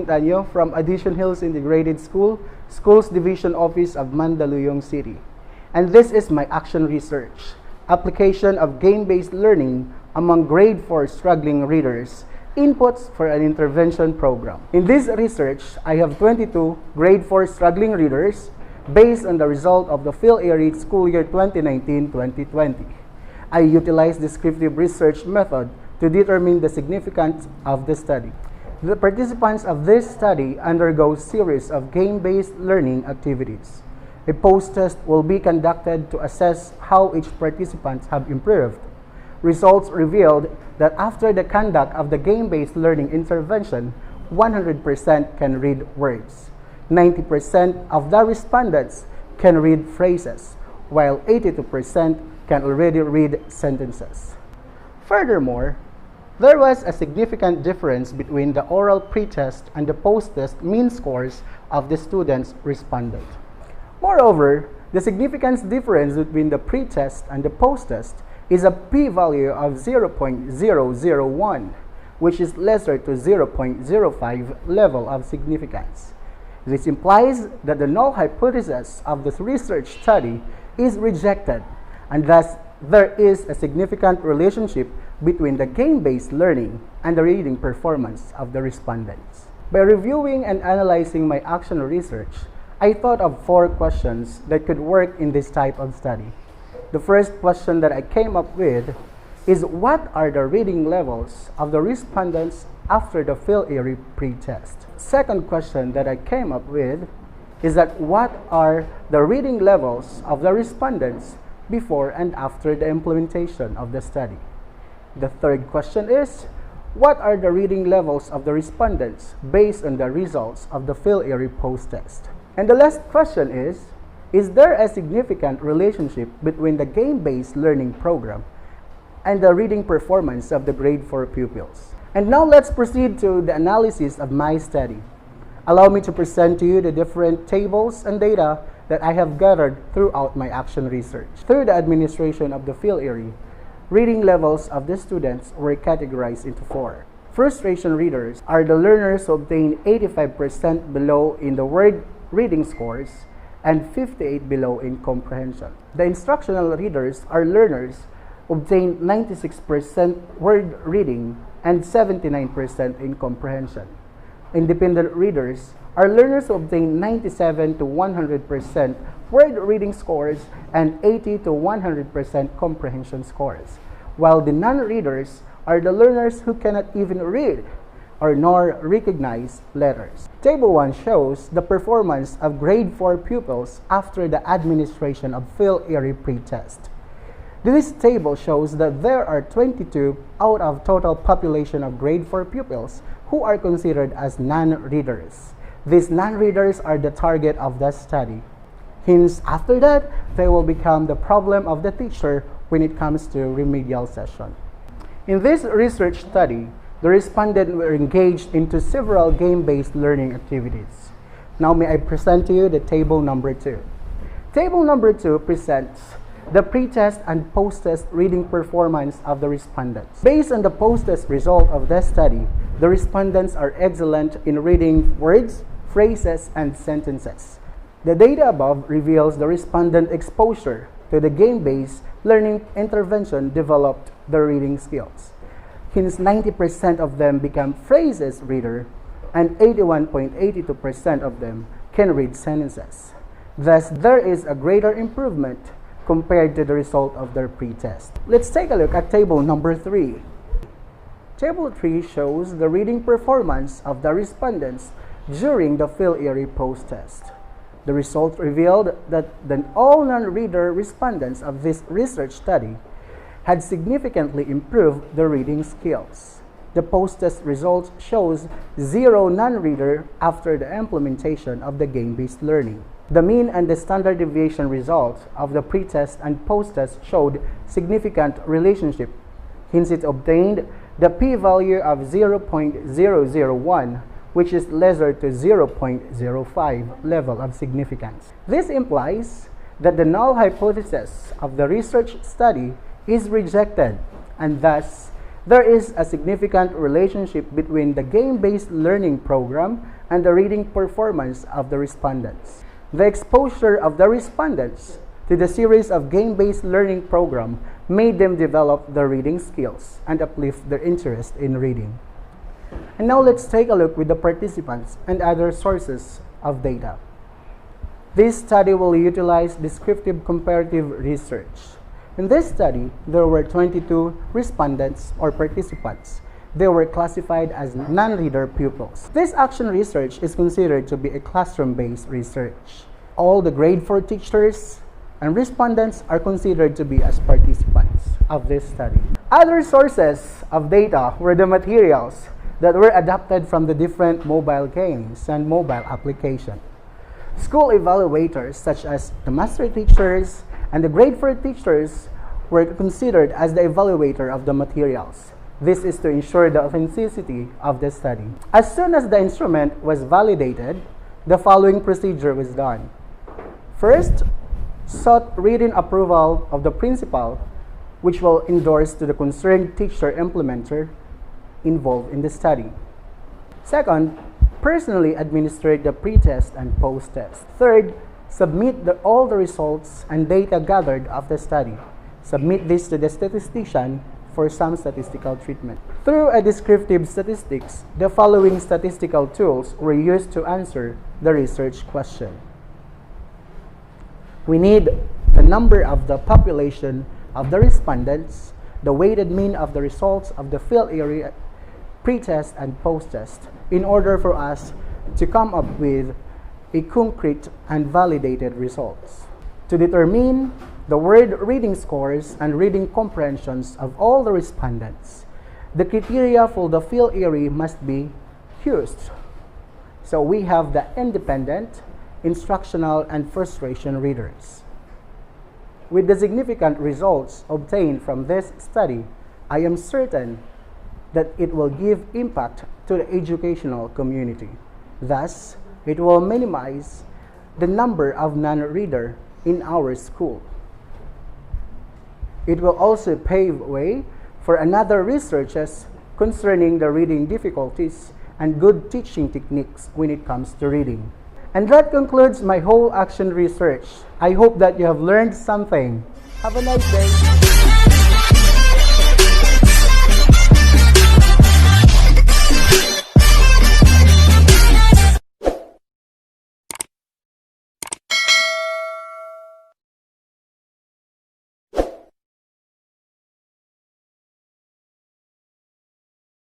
Montaño from Addition Hills Integrated School, Schools Division Office of Mandaluyong City. And this is my action research, application of game-based learning among grade 4 struggling readers, inputs for an intervention program. In this research, I have 22 grade 4 struggling readers based on the result of the PhilArray school year 2019-2020. I utilized descriptive research method to determine the significance of the study. The participants of this study undergo series of game-based learning activities. A post-test will be conducted to assess how each participant have improved. Results revealed that after the conduct of the game-based learning intervention, 100% can read words. 90% of the respondents can read phrases, while 82% can already read sentences. Furthermore, there was a significant difference between the oral pre-test and the post-test mean scores of the students responded. Moreover, the significance difference between the pre-test and the post-test is a p-value of 0.001, which is lesser to 0.05 level of significance. This implies that the null hypothesis of this research study is rejected, and thus there is a significant relationship between the game-based learning and the reading performance of the respondents. By reviewing and analyzing my action research, I thought of 4 questions that could work in this type of study. The first question that I came up with is, what are the reading levels of the respondents after the PhilArray pre-test? Second question that I came up with is that what are the reading levels of the respondents before and after the implementation of the study? The third question is, what are the reading levels of the respondents based on the results of the PhilArray post-test? And the last question is there a significant relationship between the game-based learning program and the reading performance of the grade 4 pupils? And now let's proceed to the analysis of my study. Allow me to present to you the different tables and data that I have gathered throughout my action research. Through the administration of the PhilArray, reading levels of the students were categorized into 4. First-ration readers are the learners who obtain 85% below in the word reading scores and 58 below in comprehension. The instructional readers are learners who obtain 96% word reading and 79% in comprehension. Independent readers are learners who obtain 97 to 100% word reading scores and 80 to 100% comprehension scores, while the non-readers are the learners who cannot even read or nor recognize letters. Table 1 shows the performance of grade 4 pupils after the administration of PhilArray pre-test. This table shows that there are 22 out of total population of grade 4 pupils who are considered as non-readers. These non-readers are the target of the study. Hence, after that, they will become the problem of the teacher when it comes to remedial session. In this research study, the respondents were engaged into several game-based learning activities. Now may I present to you the table number 2. Table number 2 presents the pre-test and post-test reading performance of the respondents. Based on the post-test result of this study, the respondents are excellent in reading words, phrases, and sentences. The data above reveals the respondent exposure to the game-based learning intervention developed the reading skills. Hence, 90% of them become phrases reader and 81.82% of them can read sentences. Thus, there is a greater improvement compared to the result of their pre-test. Let's take a look at table number 3. Table 3 shows the reading performance of the respondents during the field area post-test. The results revealed that all non-reader respondents of this research study had significantly improved their reading skills. The post-test results shows 0 non-reader after the implementation of the game-based learning. The mean and the standard deviation results of the pre-test and post-test showed significant relationship. Hence, it obtained the p-value of 0.001, which is lesser to 0.05 level of significance. This implies that the null hypothesis of the research study is rejected, and thus there is a significant relationship between the game-based learning program and the reading performance of the respondents. The exposure of the respondents to the series of game-based learning program made them develop their reading skills and uplift their interest in reading. And now let's take a look with the participants and other sources of data. This study will utilize descriptive comparative research. In this study, there were 22 respondents or participants. They were classified as non-reader pupils. This action research is considered to be a classroom-based research. All the grade 4 teachers and respondents are considered to be as participants of this study. Other sources of data were the materials that were adapted from the different mobile games and mobile applications. School evaluators such as the master teachers and the grade 4 teachers were considered as the evaluator of the materials. This is to ensure the authenticity of the study. As soon as the instrument was validated, the following procedure was done. First, sought written approval of the principal, which will endorse to the concerned teacher implementer involved in the study. Second, personally administer the pre-test and post-test. Third, submit all the results and data gathered of the study. Submit this to the statistician for some statistical treatment. Through a descriptive statistics, the following statistical tools were used to answer the research question. We need the number of the population of the respondents, the weighted mean of the results of the field area pre-test and post-test in order for us to come up with a concrete and validated results. To determine the word reading scores and reading comprehensions of all the respondents, the criteria for the field area must be used. So we have the independent, instructional, and frustration readers. With the significant results obtained from this study, I am certain that it will give impact to the educational community. Thus, it will minimize the number of non-reader in our school. It will also pave way for another researches concerning the reading difficulties and good teaching techniques when it comes to reading. And that concludes my whole action research. I hope that you have learned something. Have a nice day.